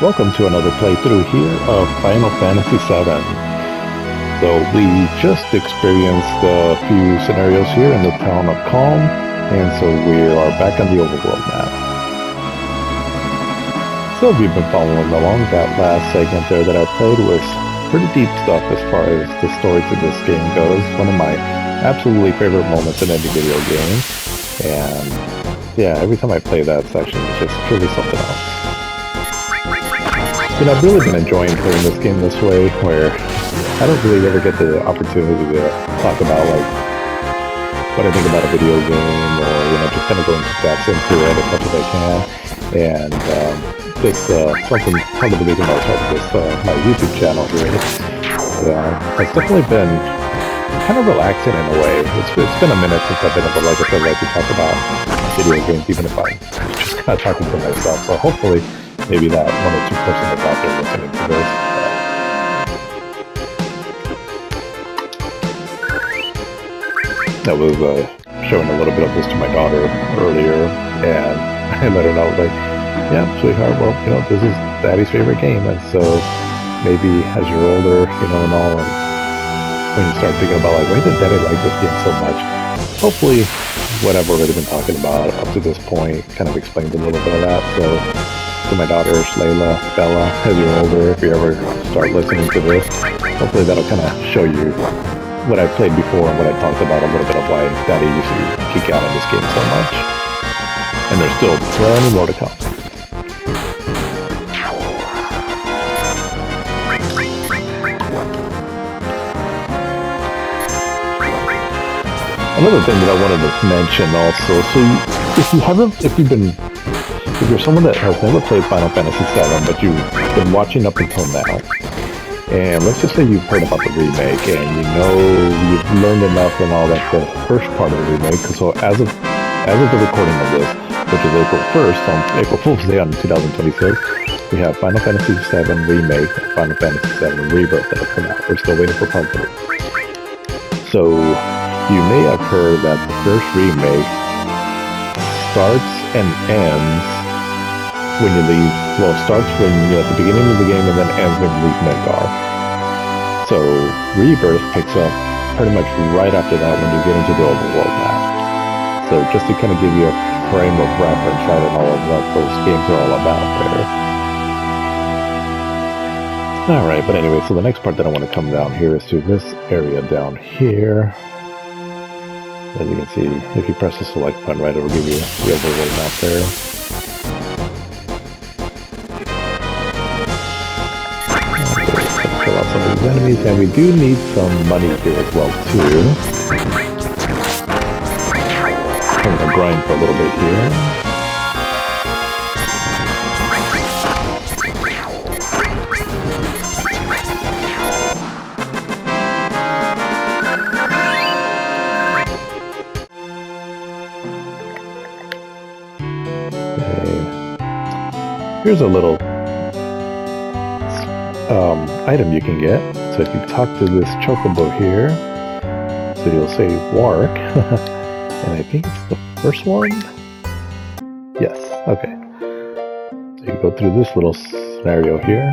Welcome to another playthrough here of Final Fantasy VII. So we just experienced a few scenarios here in the town of Calm, and so we are back on the overworld map. So if you've been following along, that last segment there that I played was pretty deep stuff as far as the story to this game goes. One of my absolutely favorite moments in any video game. And yeah, every time I play that section, it's just truly something else. You know, I've really been enjoying playing this game this way, where I don't really ever get the opportunity to talk about, like, what I think about a video game, or, you know, just kind of go into depth into it as much as I can. And this, something, part of the reason why I started this, my YouTube channel here, has definitely been kind of relaxing in a way. It's been a minute since I've been able, like I said, to talk about video games, even if I'm just kind of talking to myself. So hopefully, maybe that one or two person that's out there listening to this. I was showing a little bit of this to my daughter earlier, and I let her know, like, yeah, sweetheart, well, you know, this is Daddy's favorite game, and so maybe as you're older, you know, and all, and when you start thinking about, like, why did Daddy like this game so much? Hopefully, what I've already been talking about up to this point kind of explains a little bit of that. So, to my daughters, Layla, Bella, as you're older, if you ever start listening to this, hopefully that'll kind of show you what I played before and what I talked about, a little bit of why Daddy used to geek out on this game so much. And there's still plenty more to come. Another thing that I wanted to mention also, so if you're someone that has never played Final Fantasy VII, but you've been watching up until now, and let's just say you've heard about the remake, and you know you've learned enough and all that, the first part of the remake, so as of the recording of this, which is April 1st, on April Fool's Day on 2026, we have Final Fantasy VII Remake and Final Fantasy VII Rebirth that have come out. We're still waiting for part 3. So, you may have heard that the first remake starts and ends when you leave, well, starts when you're at the beginning of the game and then ends when you leave Midgar. So, Rebirth picks up pretty much right after that when you get into the overworld map. So, just to kind of give you a frame of reference, right, and all of what those games are all about there. Alright, but anyway, so the next part that I want to come down here is to this area down here. As you can see, if you press the select button, right, it'll give you the overworld map there. Kill out some of these enemies, and we do need some money here as well, too. I'm gonna grind for a little bit here. Here's a little item you can get. So if you talk to this chocobo here, so you'll say Wark, and I think it's the first one? Yes, okay. So you go through this little scenario here.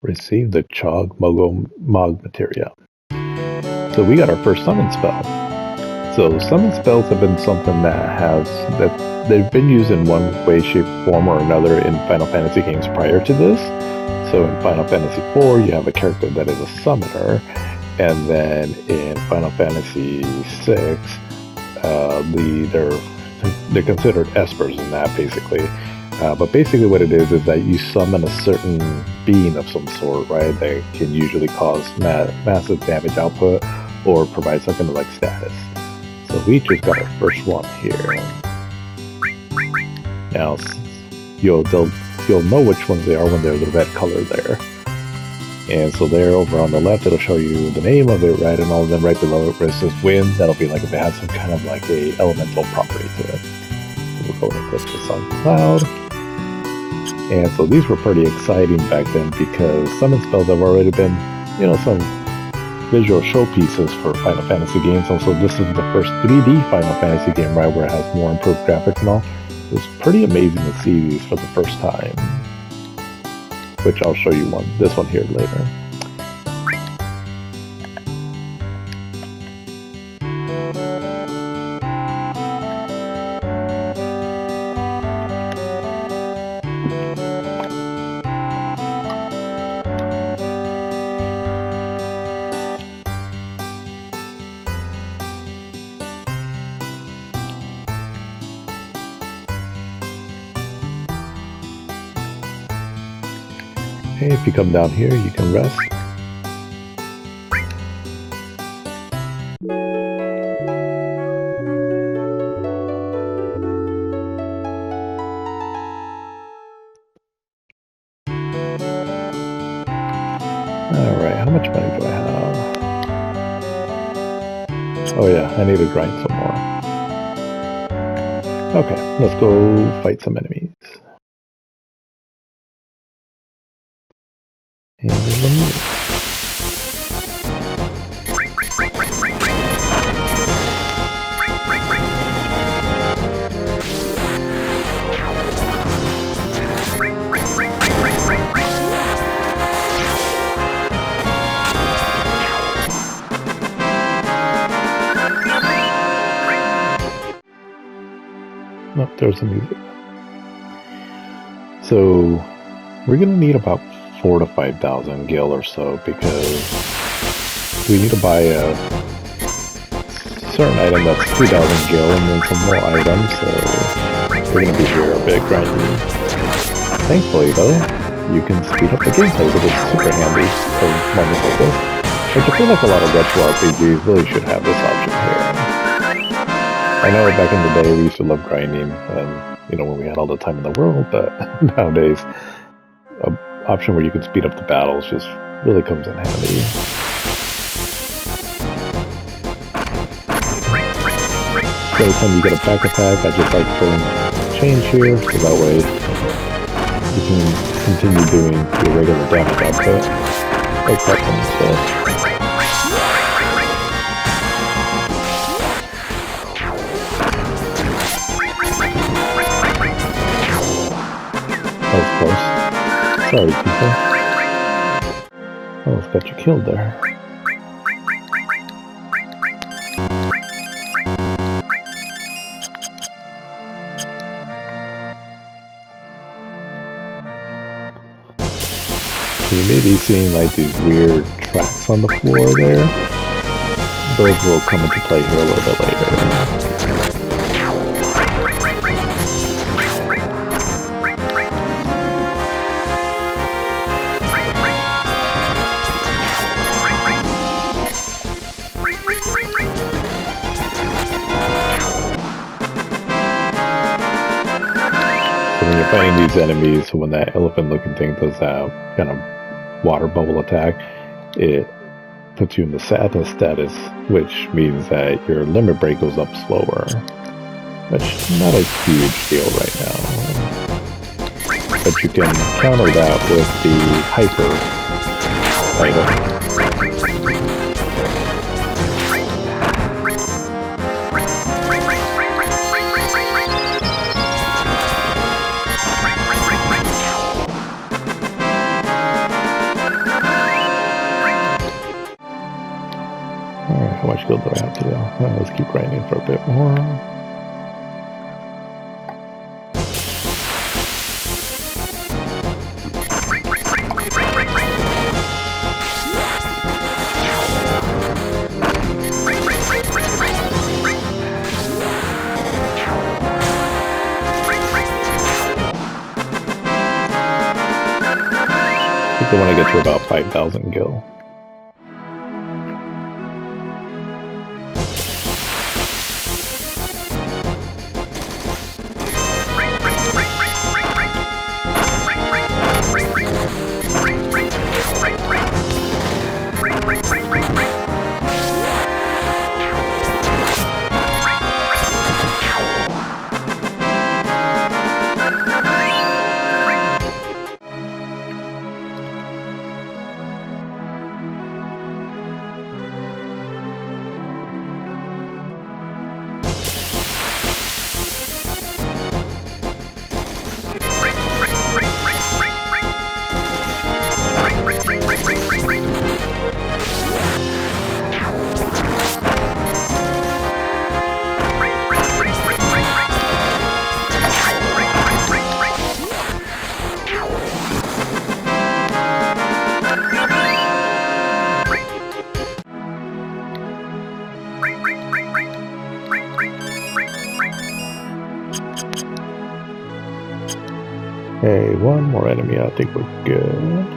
Receive the Chog Mog materia. So we got our first summon spell. So summon spells have been something that they've been used in one way, shape, form, or another in Final Fantasy games prior to this. So in Final Fantasy IV, you have a character that is a summoner, and then in Final Fantasy VI, they're considered espers in that, basically. But basically what it is that you summon a certain being of some sort, right? That can usually cause massive damage output or provide something like status. So we just got our first one here. Now, you'll know which ones they are when they're the red color there. And so there, over on the left, it'll show you the name of it, right? And all of them right below it where it says wind, that'll be like if it has some kind of like a elemental property to it. We'll go and put this on cloud. And so these were pretty exciting back then because summon spells have already been, some visual showpieces for Final Fantasy games. Also, this is the first 3D Final Fantasy game, right, where it has more improved graphics and all. It was pretty amazing to see these for the first time, which I'll show you this one here later. Okay, if you come down here, you can rest. Alright, how much money do I have? Oh yeah, I need to grind some more. Okay, let's go fight some enemies. And there's one more. Oh, there's some music. So we're gonna need about 4,000 to 5,000 gil or so because we need to buy a certain item that's 2,000 gil and then some more items. So we're gonna be here a bit grinding. Thankfully, though, you can speed up the gameplay, which is super handy for moments like this. Which I feel like a lot of retro RPGs really should have this option here. I know back in the day we used to love grinding, and when we had all the time in the world, but nowadays, an option where you can speed up the battles just really comes in handy. So every time you get a back attack, I just like pulling change here, so that way you can continue doing your regular damage output. Like that one instead. That was close. Sorry, people. Almost got you killed there. You may be seeing like these weird tracks on the floor there. Those will come into play here a little bit later. When you're fighting these enemies, when that elephant-looking thing does that kind of water bubble attack, it puts you in the sadness status, which means that your limit break goes up slower. Which, not a huge deal right now. But you can counter that with the hyper item. How much gold do I have to do? Well, let's keep grinding for a bit more. I think I want to get to about 5,000 gil. Okay, one more enemy. I think we're good.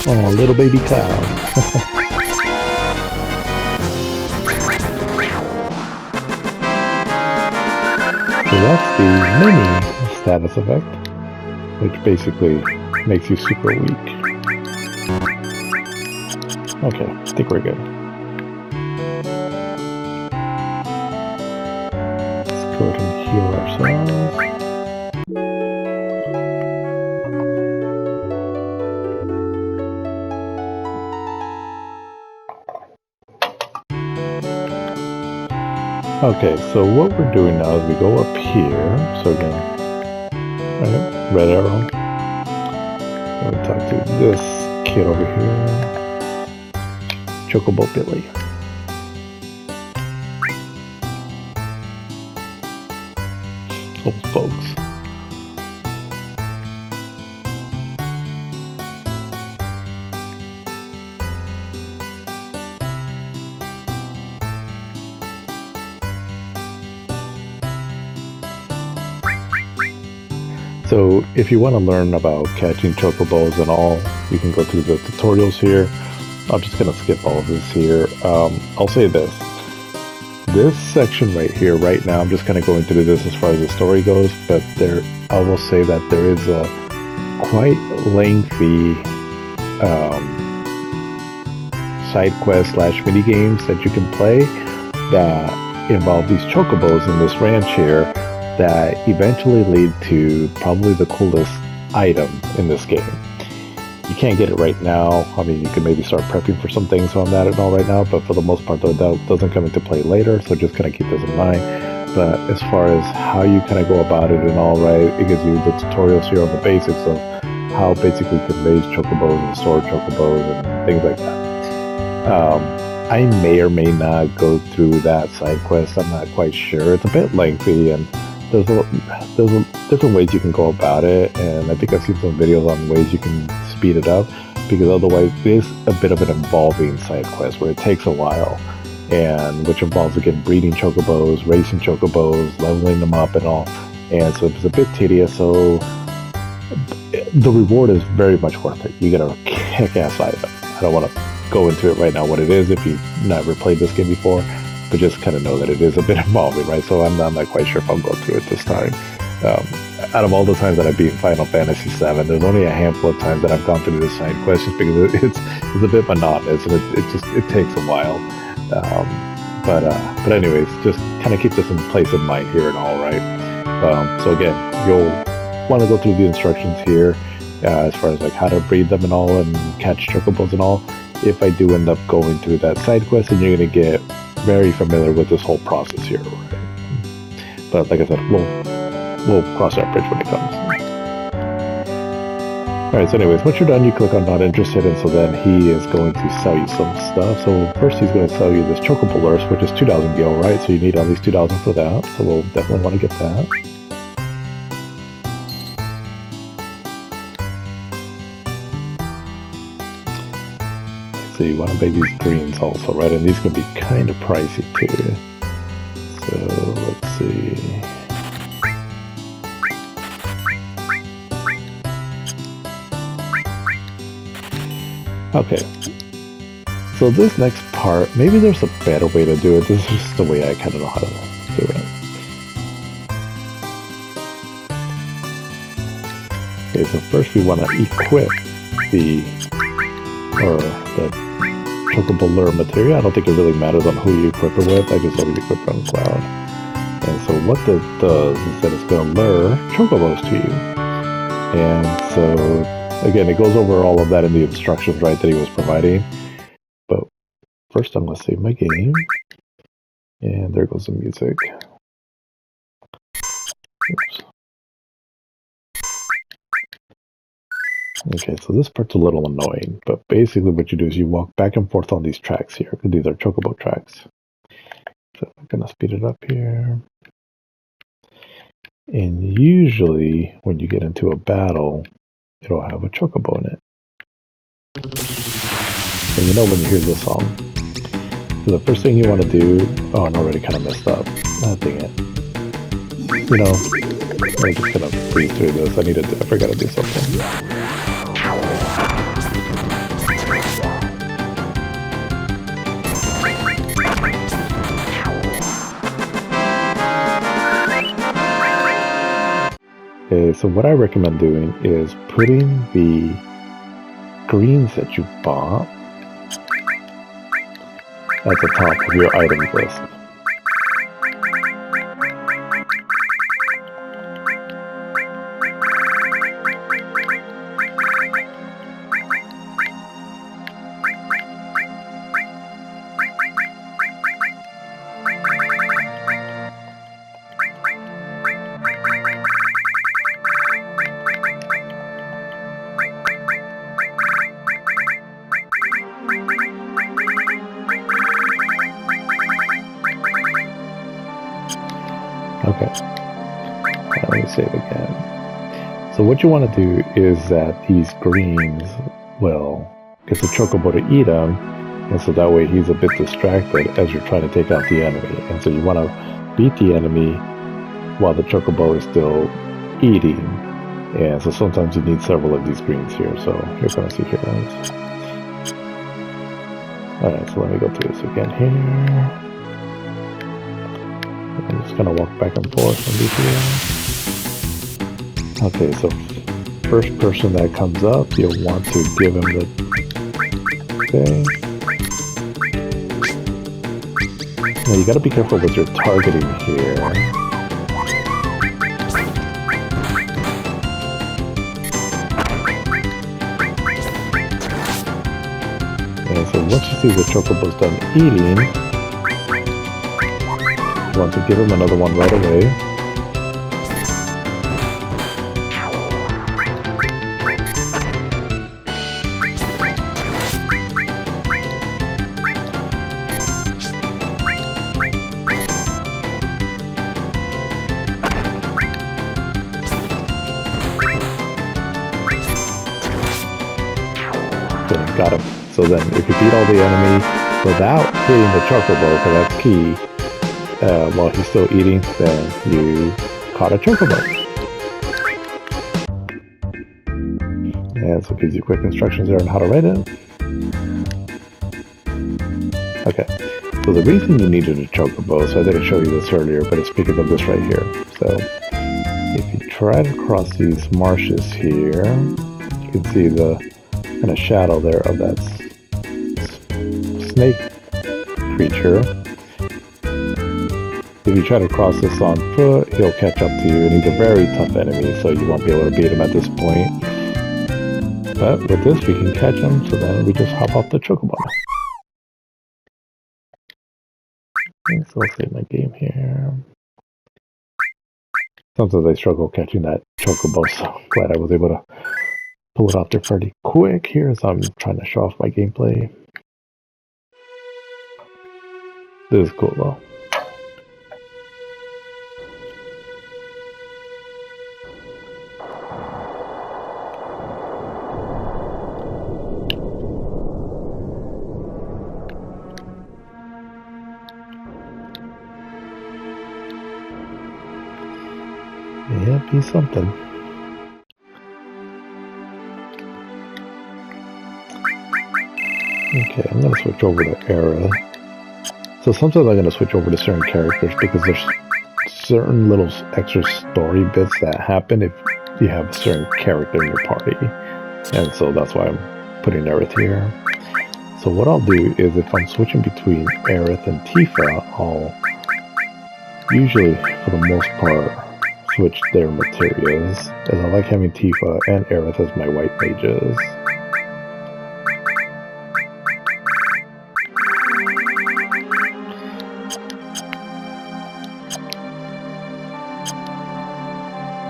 Oh, little baby clown. So that's the mini status effect, which basically makes you super weak. Okay, I think we're good. Let's go ahead and heal ourselves. Okay, so what we're doing now is we go up here. So again, right, red arrow. And we talk to this kid over here, Chocobo Billy. Old folks. So if you want to learn about catching chocobos and all, you can go through the tutorials here. I'm just going to skip all of this here. I'll say this. This section right here, right now, I'm just kind of going through this as far as the story goes, but I will say that there is a quite lengthy side quest / mini games that you can play that involve these chocobos in this ranch here that eventually lead to probably the coolest item in this game. You can't get it right now. I mean, you can maybe start prepping for some things on that and all right now, but for the most part, though, that doesn't come into play later, so just kind of keep this in mind. But as far as how you kind of go about it and all, right, it gives you the tutorials here on the basics of how basically you can raise chocobos and store chocobos and things like that. I may or may not go through that side quest. I'm not quite sure. It's a bit lengthy, and there's different ways you can go about it, and I think I've seen some videos on ways you can speed it up, because otherwise it is a bit of an involving side quest where it takes a while, and which involves again breeding chocobos, racing chocobos, leveling them up and all, and so it's a bit tedious. So the reward is very much worth it. You get a kick-ass item. I don't want to go into it right now what it is if you've never played this game before, but just kind of know that it is a bit involving, right? So I'm not quite sure if I'll go through it this time. Out of all the times that I've beaten Final Fantasy VII, there's only a handful of times that I've gone through the side quests just because it's a bit monotonous and it takes a while. But anyways, just kind of keep this in place in mind here and all, right? So again, you'll want to go through the instructions here as far as like how to breed them and all and catch chocobos and all. If I do end up going through that side quest, then you're going to get very familiar with this whole process here, right? But like I said, we'll cross that bridge when it comes. Alright, so anyways, once you're done, you click on not interested, and so then he is going to sell you some stuff. So first he's going to sell you this Chocobo Lurse, which is 2,000 gil, right? So you need at least 2,000 for that, so we'll definitely want to get that. So you want to buy these greens also, right? And these can be kind of pricey too. So let's see. Okay. So this next part, maybe there's a better way to do it. This is just the way I kind of know how to do it. Okay, so first we want to equip the Chocobo Lure material. I don't think it really matters on who you equip it with. I just always equip it on Cloud. And so what this does is that it's going to lure Chocobos to you. And so, again, it goes over all of that in the instructions, right, that he was providing. But first I'm going to save my game. And there goes the music. Oops. Okay, so this part's a little annoying, but basically what you do is you walk back and forth on these tracks here. These are Chocobo tracks. So I'm gonna speed it up here. And usually when you get into a battle, it'll have a chocobo in it. And you know when you hear this song. So the first thing you want to do, oh, I'm already kind of messed up. Ah, dang it. You know, I'm just gonna breeze through this. I forgot to do something. Okay, so what I recommend doing is putting the greens that you bought at the top of your items list. Okay, now let me save again. So what you want to do is that these greens will get the chocobo to eat them, and so that way he's a bit distracted as you're trying to take out the enemy. And so you want to beat the enemy while the chocobo is still eating. And so sometimes you need several of these greens here. So you're going to see here. Alright, so let me go through this again here. I'm just gonna walk back and forth from here. Okay, so first person that comes up, you'll want to give him the thing. Now you gotta be careful with your targeting here. And so once you see the chocobo's done eating, want to give him another one right away. Okay, got him. So then if you beat all the enemy without hitting the chocobo, because that's key, while he's still eating, then you caught a chocobo. And so it gives you quick instructions there on how to write it. Okay, so the reason you needed a chocobo, so I didn't show you this earlier, but it's because of this right here. So if you try to cross these marshes here, you can see the kind of shadow there of that snake creature. If you try to cross this on foot, he'll catch up to you, and he's a very tough enemy, so you won't be able to beat him at this point. But with this, we can catch him, so then we just hop off the chocobo. Okay, so let's save my game here. Sometimes I struggle catching that chocobo, so I'm glad I was able to pull it off there fairly quick here as I'm trying to show off my gameplay. This is cool though. Yeah, be something. Okay, I'm gonna switch over to Era. So sometimes I'm gonna switch over to certain characters because there's certain little extra story bits that happen if you have a certain character in your party. And so that's why I'm putting Aerith here. So what I'll do is if I'm switching between Aerith and Tifa, I'll usually, for the most part, switch their materials, as I like having Tifa and Aerith as my white mages.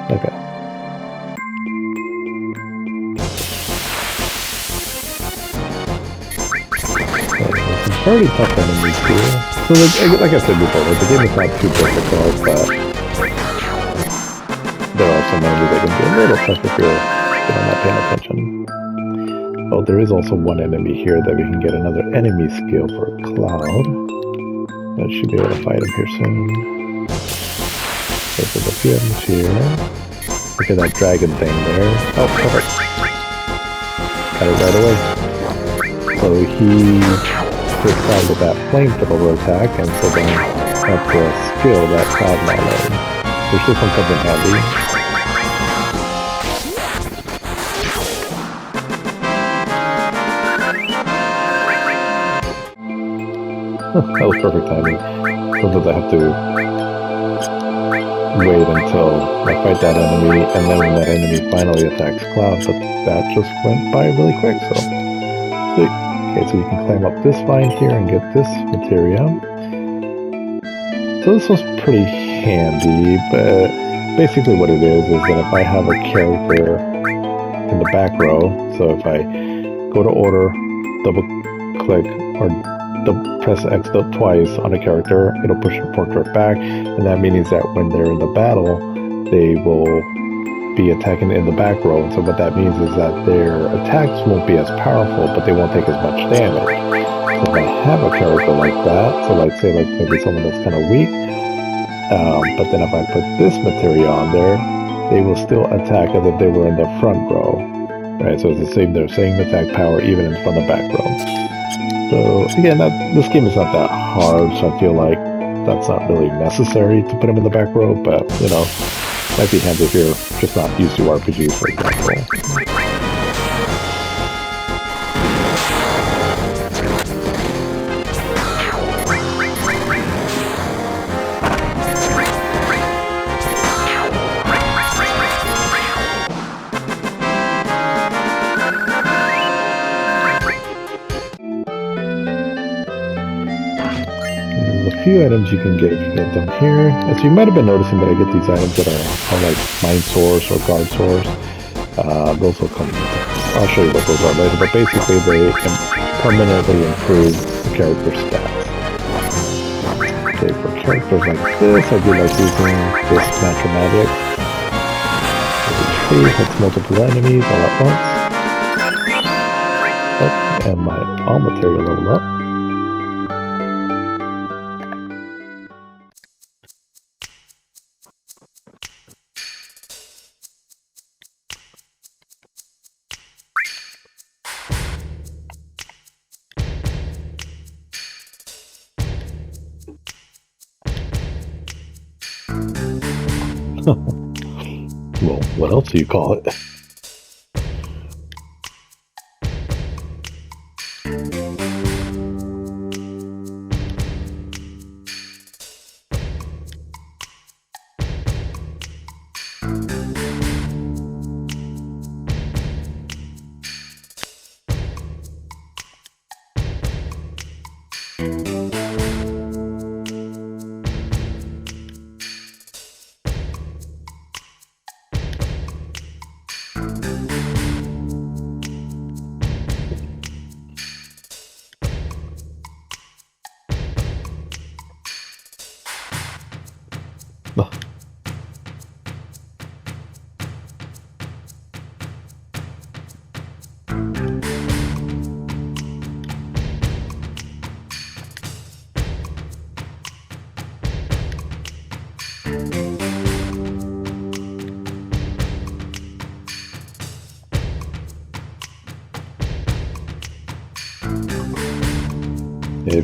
Okay. Some pretty tough enemies here. So like I said before, like, the game is not too difficult, but there are some enemies that can be a little tough if you're not paying attention. Oh, there is also one enemy here that we can get another enemy skill for Cloud. I should be able to fight him here soon. There's a few items here. Look at that dragon thing there. Oh, perfect. Got it right away. So he hits out with that flamethrower attack, and so then that's a skill that Cloud now learned. Which this one comes in handy. That was perfect timing. Sometimes I have to wait until I fight that enemy, and then when that enemy finally attacks Cloud, but that just went by really quick, so sweet. Okay, so you can climb up this vine here and get this materia. So this was pretty handy, but basically what it is that if I have a character in the back row, so if I go to order, double click, or press X twice on a character, it'll push the portrait back, and that means that when they're in the battle, they will be attacking in the back row. And so what that means is that their attacks won't be as powerful, but they won't take as much damage. So if I have a character like that, so like say like maybe someone that's kind of weak, but then if I put this materia on there, they will still attack as if they were in the front row, right? So it's the same, they're same attack power even in front of back row. So again, this game is not that hard, so I feel like that's not really necessary to put him in the back row, but you know, might be handy if you're just not used to RPGs, for example. Few items you can get if you get them here. As you might have been noticing that I get these items that are like Mind Source or Guard Source. Those will come. I'll show you what those are later, but basically they can permanently improve the character stats. Okay, for characters like this, I do like using this Natural Magic. HP hits multiple enemies all at once. Oh, and my all material level up. Well, what else do you call it?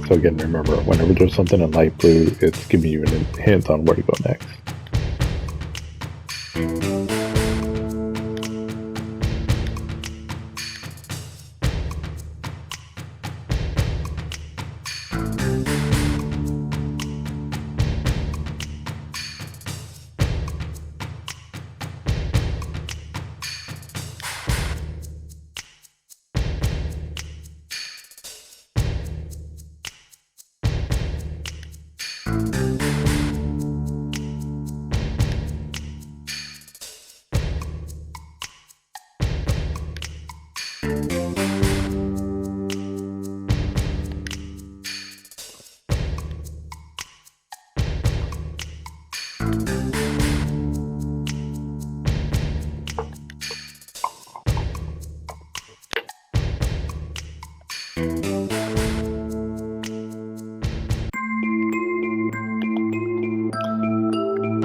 So again, remember, whenever there's something in light blue, it's giving you a hint on where to go next.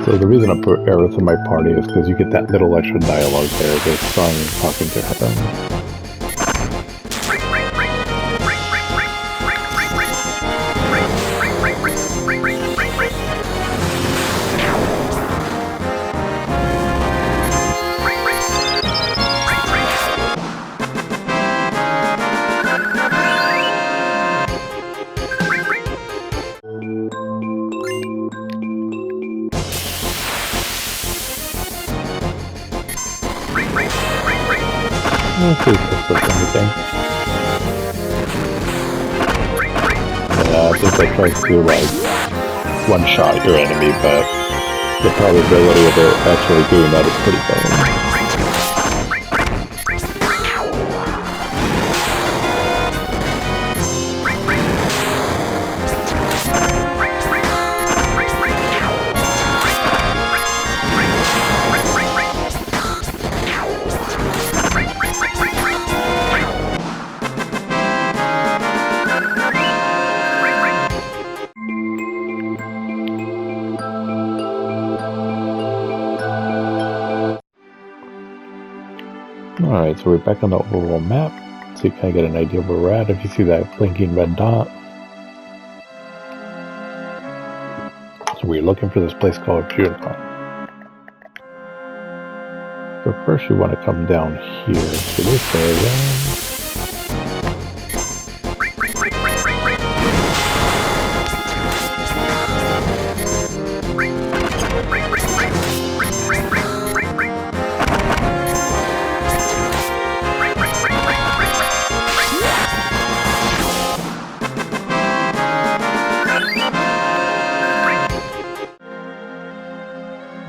So the reason I put Aerith in my party is because you get that little extra dialogue there with Sung talking to her. Let's see if this does anything. Yeah, I think that tries to like one-shot your enemy, but the probability of it actually doing that is pretty low. Alright, so we're back on the overall map, so you kind of get an idea of where we're at. If you see that blinking red dot, so we're looking for this place called Junon. So first you want to come down here to this area.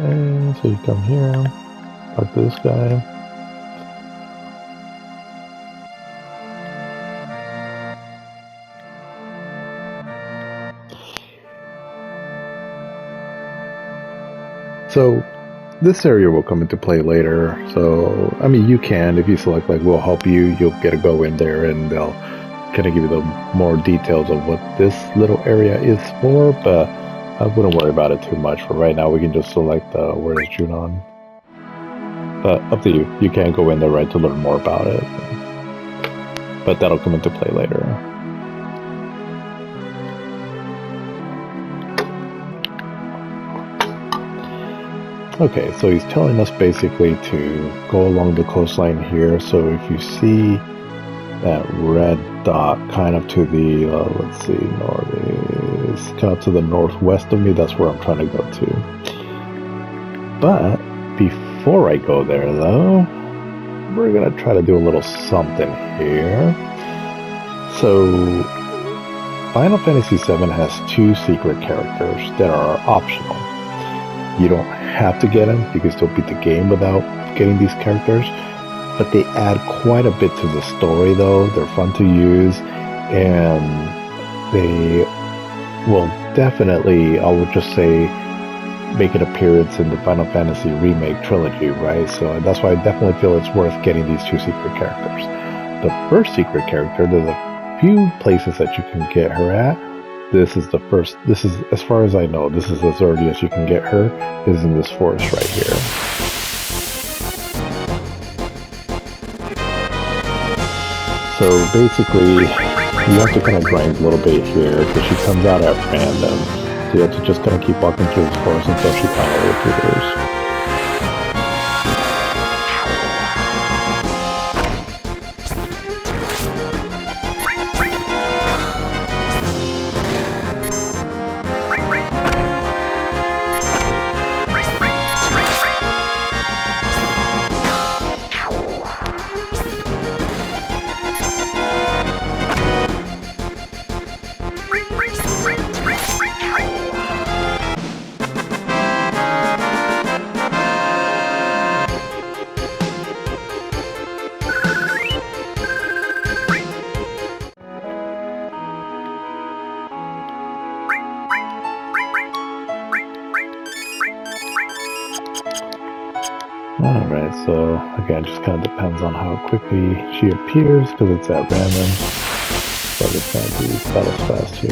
And so you come here, talk to this guy. So this area will come into play later. So, I mean, you can, if you select like we'll help you, you'll get to go in there and they'll kind of give you the more details of what this little area is for, but I wouldn't worry about it too much. For right now, we can just select where is Junon. But up to you. You can go in there, right, to learn more about it. But that'll come into play later. Okay, so he's telling us basically to go along the coastline here. So if you see that red dot kind of to the, let's see, northeast, kind of to the northwest of me, that's where I'm trying to go to. But before I go there though, we're going to try to do a little something here. So Final Fantasy VII has 2 secret characters that are optional. You don't have to get them, you can still beat the game without getting these characters. But they add quite a bit to the story though. They're fun to use, and they will definitely, I would just say, make an appearance in the Final Fantasy Remake trilogy, right? So that's why I definitely feel it's worth getting these 2 secret characters. The first secret character, there's a few places that you can get her at. This is the first, this is, as far as I know, this is as early as you can get her, is in this forest right here. So basically, you have to kind of grind a little bit here, because she comes out at random. So you have to just kind of keep walking through this forest until she finally appears. Alright, so again, just kind of depends on how quickly she appears, because it's at random. So it's going to be battle fast here.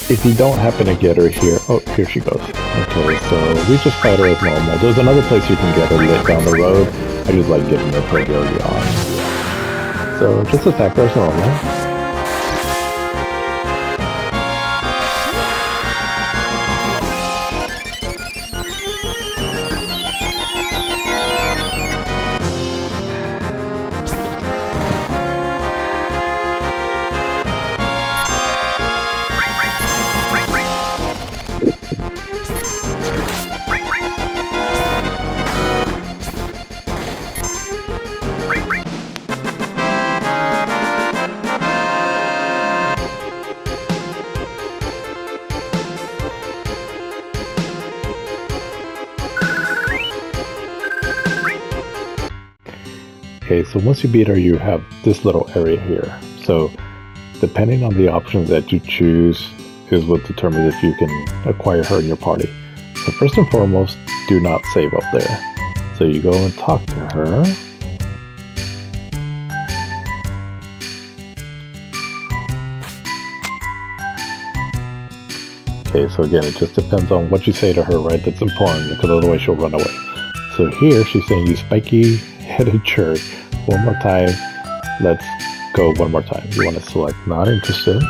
if you don't happen to get her here, oh, here she goes. Okay, so we just fight her as normal. There's another place you can get her lit down the road. I just like giving her pretty early on. So just attack her as normal. Okay, so once you beat her, you have this little area here. So depending on the options that you choose is what determines if you can acquire her in your party. So first and foremost, do not save up there. So you go and talk to her. Okay, so again, it just depends on what you say to her, right? That's important, because otherwise she'll run away. So here, she's saying, you spiky-headed jerk. One more time. Let's go one more time. You want to select not interested.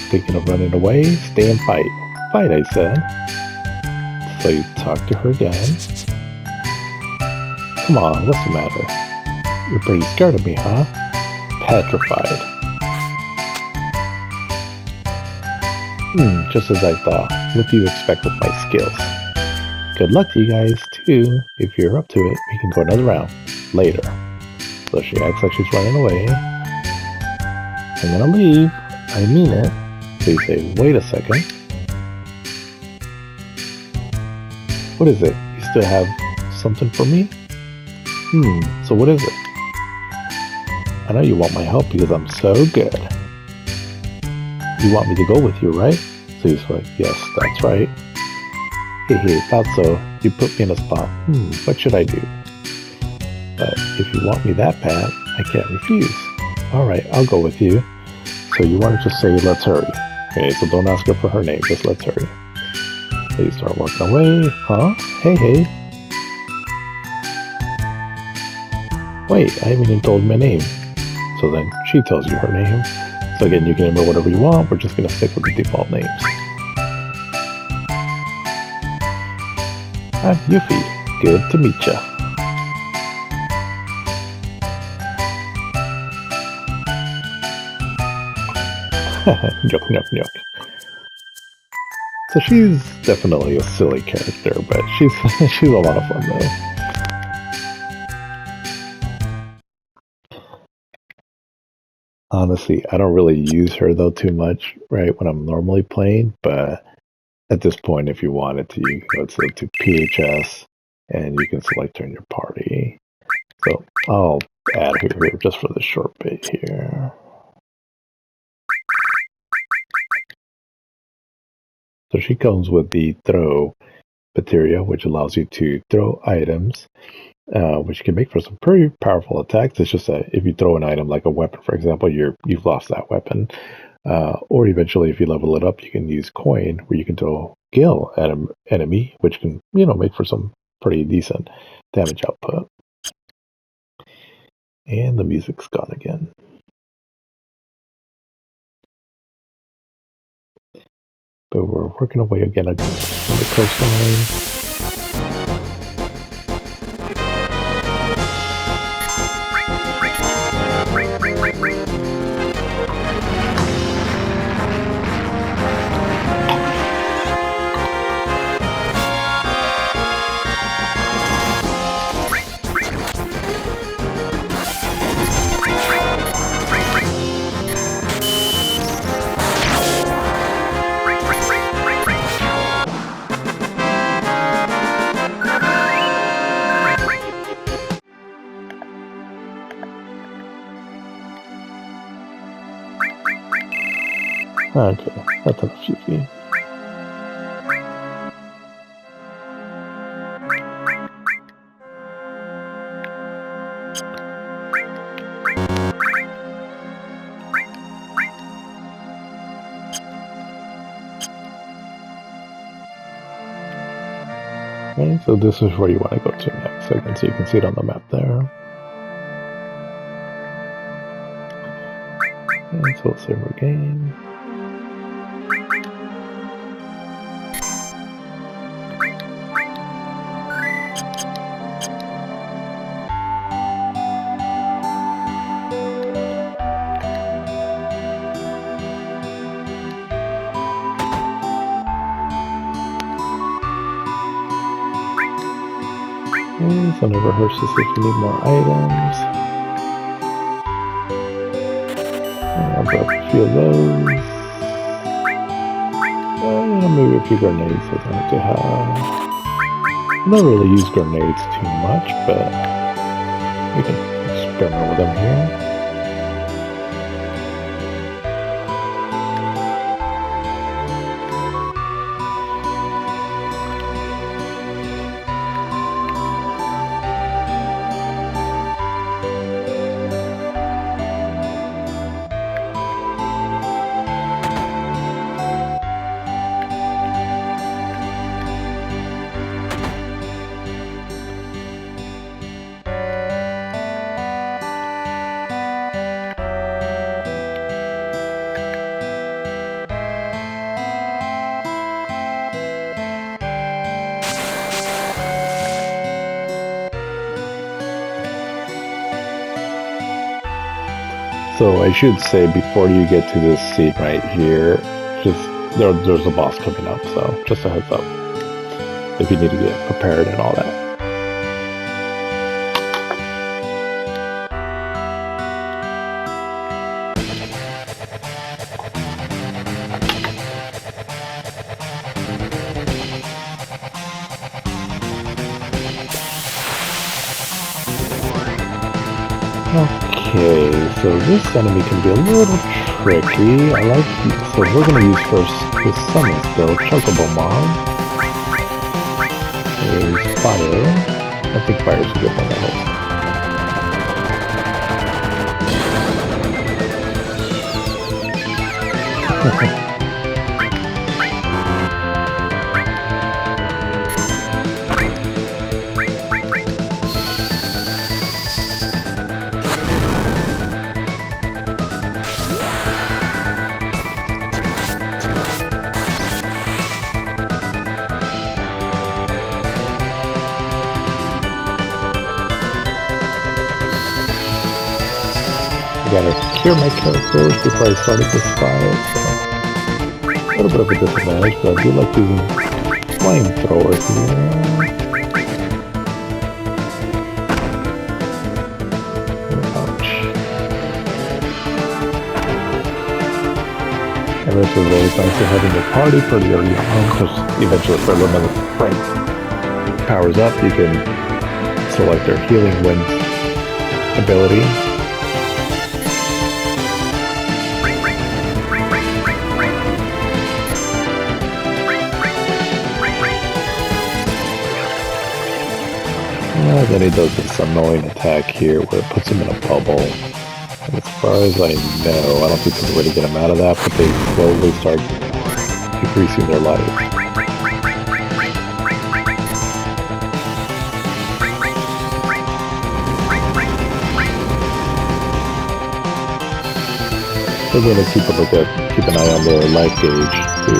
Thinking of running away? Stay and fight. Fight, I said. So you talk to her again. Come on, what's the matter? You're pretty scared of me, huh? Petrified. Just as I thought. What do you expect with my skills? Good luck to you guys, too. If you're up to it, we can go another round. Later. So she acts like she's running away. I'm gonna leave. I mean it. So you say, wait a second. What is it? You still have something for me? So what is it? I know you want my help because I'm so good. You want me to go with you, right? So he's like, yes, that's right. Hey, thought so. You put me in a spot. What should I do? But if you want me that bad, I can't refuse. Alright, I'll go with you. So you want to just say, let's hurry. Okay, so don't ask her for her name, just let's hurry. So you start walking away. Huh? Hey. Wait, I haven't even told my name. So then she tells you her name. So again, you can enter whatever you want. We're just going to stick with the default names. I'm Yuffie. Good to meet ya. Nyuk. So she's definitely a silly character, but she's a lot of fun though. Honestly, I don't really use her though too much, right, when I'm normally playing, but at this point, if you wanted to, you can go to PHS and you can select her in your party. So I'll add her here just for the short bit here. So she comes with the throw materia, which allows you to throw items, which you can make for some pretty powerful attacks. It's just that if you throw an item like a weapon, for example, you've lost that weapon. Or eventually, if you level it up, you can use coin, where you can throw gil at an enemy, which can, make for some pretty decent damage output. And the music's gone again. But we're working away again on the coastline. Okay, that's enough Yuffie. Okay, so this is where you want to go to next segment, so you can see it on the map there. And so we'll save our game. Okay, so now rehearse this if you need more items. I'll grab a few of those. Maybe a few grenades I'd like to have. I don't really use grenades too much, but we can experiment with them here. So I should say before you get to this scene right here, just there's a boss coming up, so just a heads up if you need to get prepared and all that. Okay, so this enemy can be a little tricky. So we're going to use first this summon skill, Chocobo Mob. There's fire. I think fire is a good one to help. Gotta cure my characters before I started this fight, so a little bit of a disadvantage, but I do like using flamethrowers here. Ouch. And this is always nice to have in your party pretty early on, because eventually if when the fight powers up, you can select their healing winds ability. Then he does this annoying attack here where it puts him in a bubble. And as far as I know, I don't think there's a way to get him out of that, but they slowly start decreasing their life. So we're going to keep an eye on their life gauge to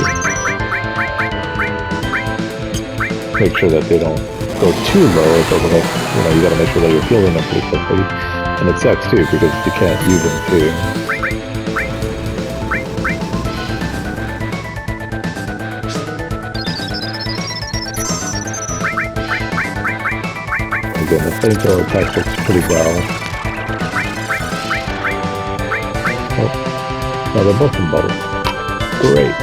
make sure that they don't go too low, but you gotta make sure that you're healing them pretty quickly. And it sucks too, because you can't use them too. Again, the flamethrower attack works pretty well. Oh, no, they're both in bubbles. Great.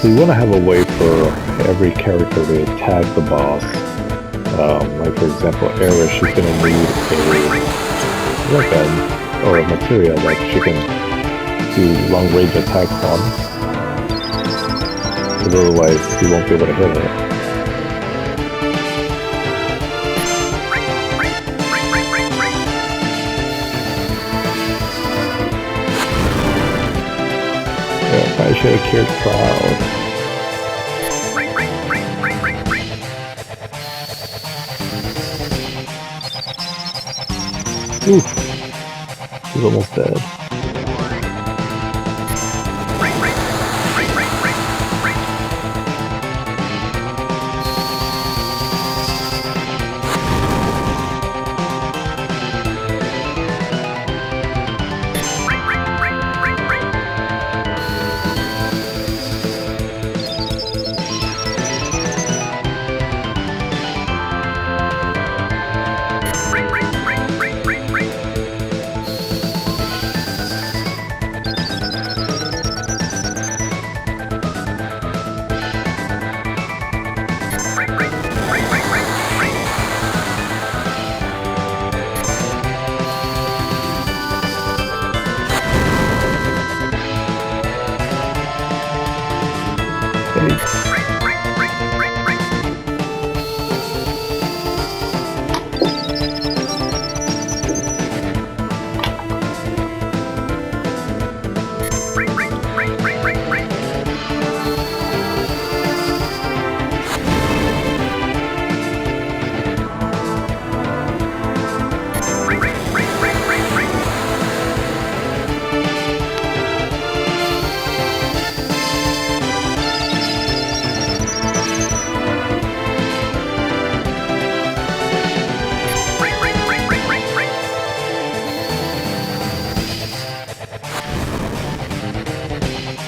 So you want to have a way for every character to attack the boss. Like for example, Eris, she's going to need a weapon or a material that she can do long range attacks on. Because otherwise you won't be able to hit her. should have cured Cloud. Oof. He's almost dead.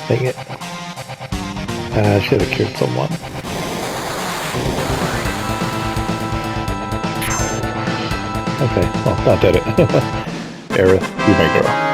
Dang it. I should have cured someone. Okay, well, that did it. Aerith, you my girl.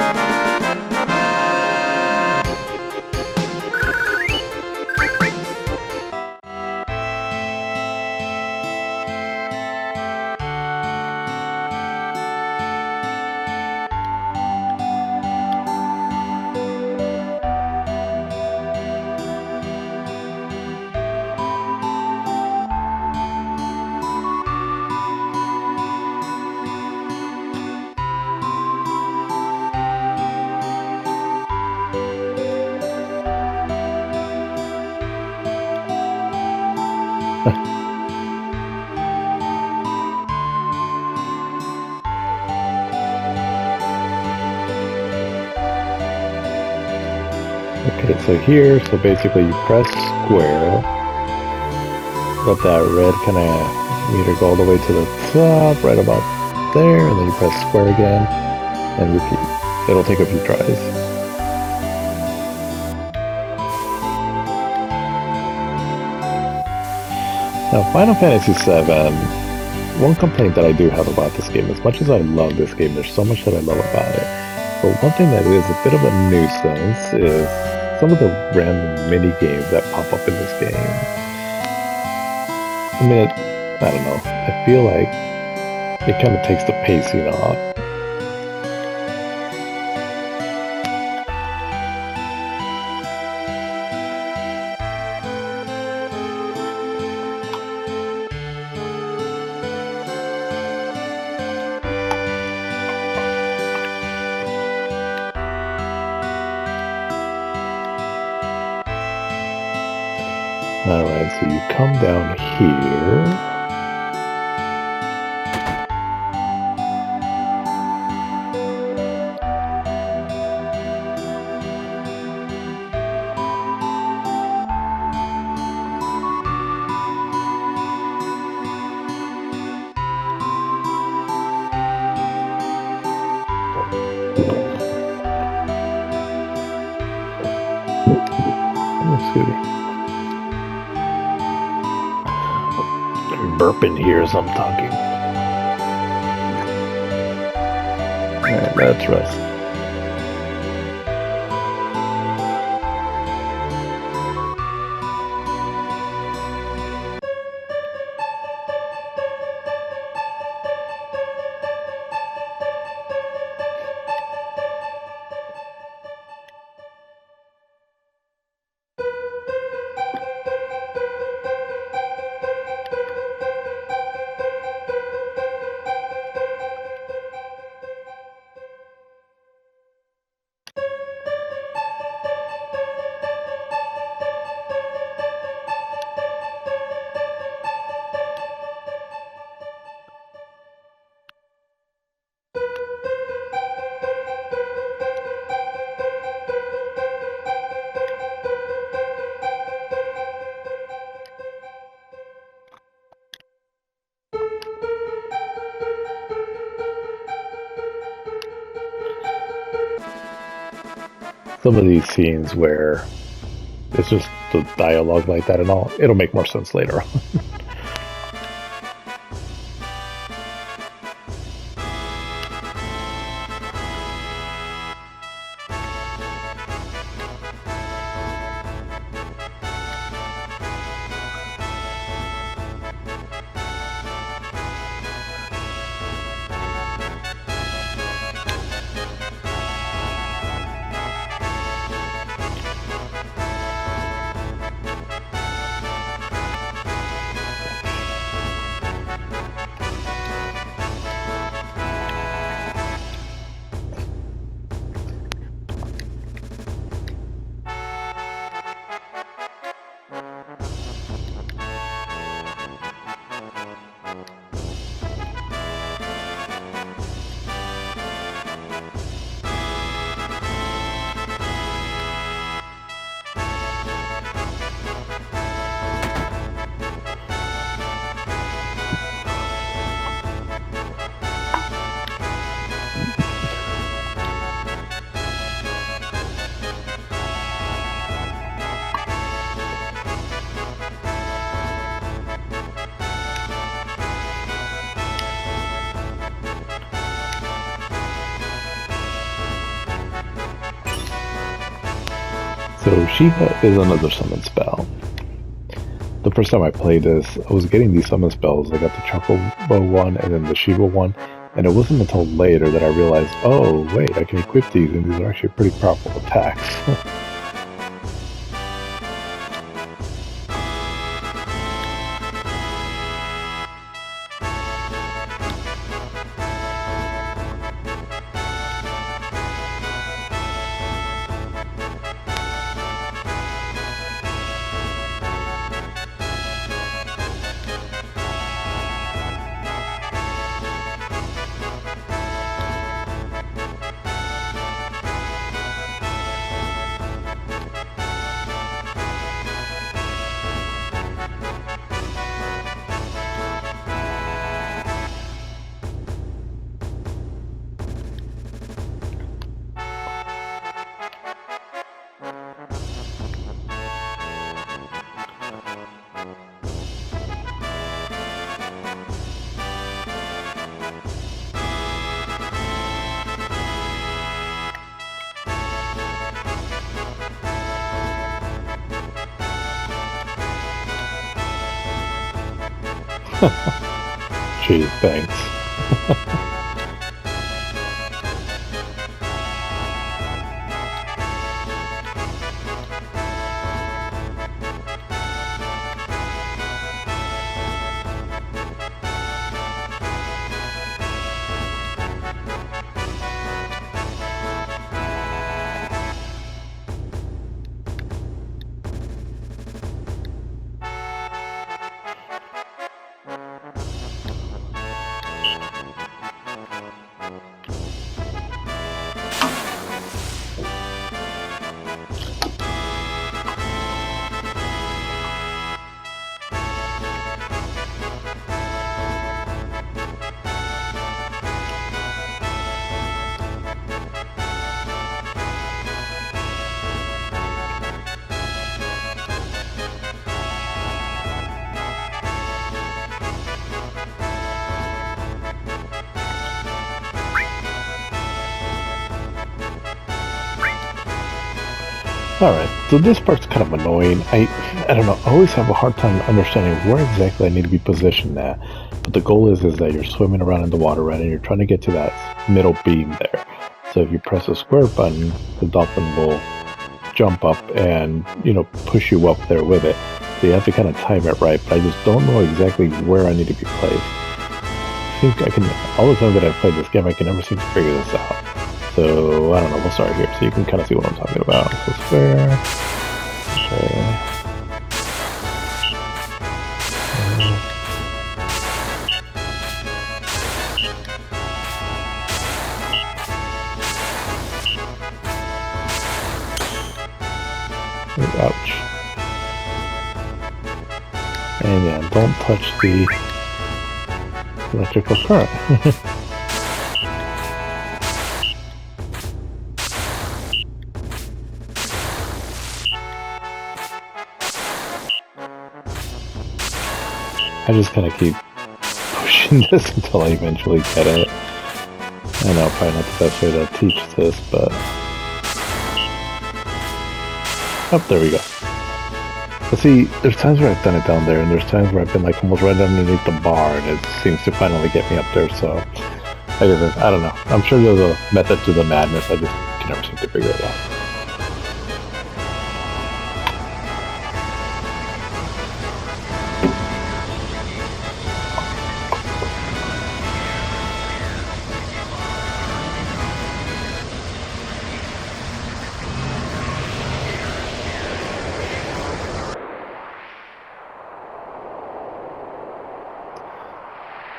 Okay, so here, so basically you press square, let that red kind of meter go all the way to the top, right about there, and then you press square again, and repeat. It'll take a few tries. Now, Final Fantasy VII, one complaint that I do have about this game, as much as I love this game, there's so much that I love about it, but one thing that is a bit of a nuisance is some of the random mini games that pop up in this game. I mean, I don't know. I feel like it kind of takes the pacing off. Alright, so you come down here. Let's see. Burping here as I'm talking. Alright, let's rest. some of these scenes where it's just the dialogue like that and all, it'll make more sense later on. So Shiva is another summon spell. The first time I played this, I was getting these summon spells. I got the Chocobo one and then the Shiva one, and it wasn't until later that I realized, oh wait, I can equip these, and these are actually pretty powerful attacks. Gee, thanks. Alright, so this part's kind of annoying. I don't know, I always have a hard time understanding where exactly I need to be positioned at. But the goal is that you're swimming around in the water, right, and you're trying to get to that middle beam there. So if you press the square button, the dolphin will jump up and, push you up there with it. So you have to kind of time it right, but I just don't know exactly where I need to be placed. I think I can, all the time that I've played this game, I can never seem to figure this out. So, I don't know, we'll start here so you can kind of see what I'm talking about. So square. Okay. Ouch. And yeah, don't touch the electrical current. I just kind of keep pushing this until I eventually get it. I know probably not the best way to teach this, but... Oh, there we go. But see, there's times where I've done it down there, and there's times where I've been like almost right underneath the bar, and it seems to finally get me up there, so... I don't know. I'm sure there's a method to the madness, I just can never seem to figure it out.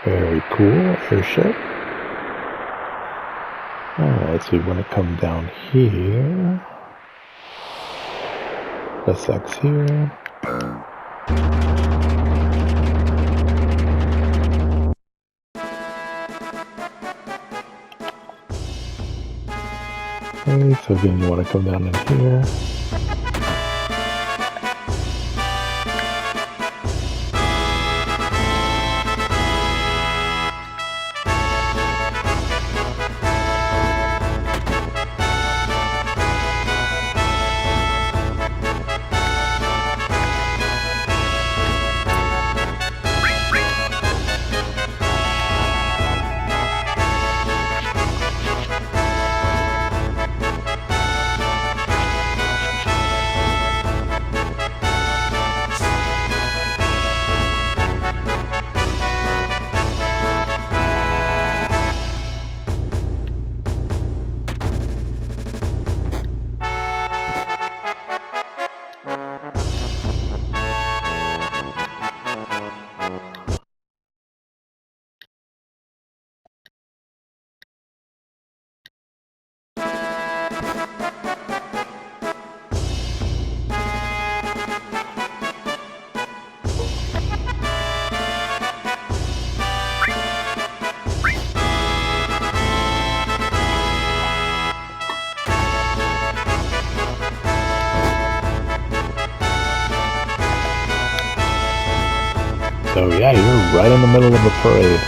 Very cool, airship. Alright, so we want to come down here. Press X here. Okay, so again you want to come down in here. So yeah, you're right in the middle of the parade.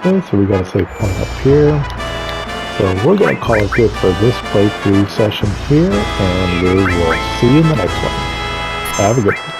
Okay, so we got a save point up here. So we're going to call it good for this playthrough session here, and we will see you in the next one. Have a good one.